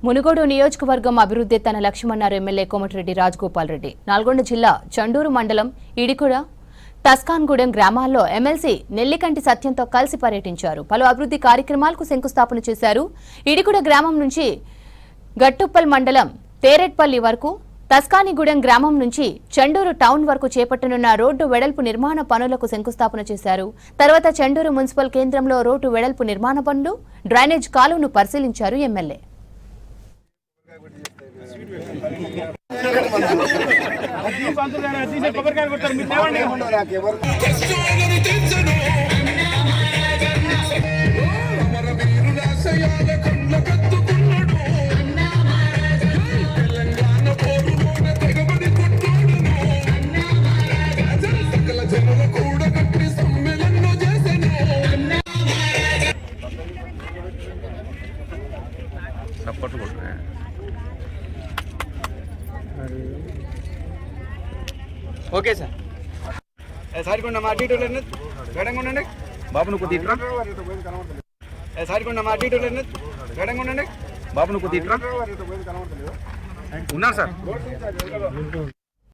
మునుగోడు నియోజకవర్గం అభివృద్ధి తన లక్ష్యమన్నారు ఎమ్మెల్యే కోమటిరెడ్డి రాజగోపాల్ రెడ్డి. నల్గొండ జిల్లా చండూరు మండలం ఇడికుడ, తస్కాన్గూడెం గ్రామాల్లో ఎమ్మెల్సీ నెల్లికంటి సత్యంతో కలిసి పర్యటించారు. పలు అభివృద్ధి కార్యక్రమాలకు శంకుస్థాపన చేశారు. ఇడికుడ గ్రామం నుంచి గట్టుప్పల్ మండలం తేరెట్పల్లి వరకు, తస్కానిగూడెం గ్రామం నుంచి చండూరు టౌన్ వరకు చేపట్టనున్న రోడ్డు వెడల్పు నిర్మాణ పనులకు శంకుస్థాపన చేశారు. తర్వాత చండూరు మున్సిపల్ కేంద్రంలో రోడ్డు వెడల్పు నిర్మాణ పనులు, డ్రైనేజ్ కాలువను పరిశీలించారు ఎమ్మెల్యే. Okay sir. సారికొండ మా అడ్డీటోళ్ళు వేడంగా ఉండండి బాబును కొద్దిగా సారికొండ మా అడ్డీటోళ్ళు వేడంగా ఉండండి బాబును కొద్దిగా ఉన్నారు సార్.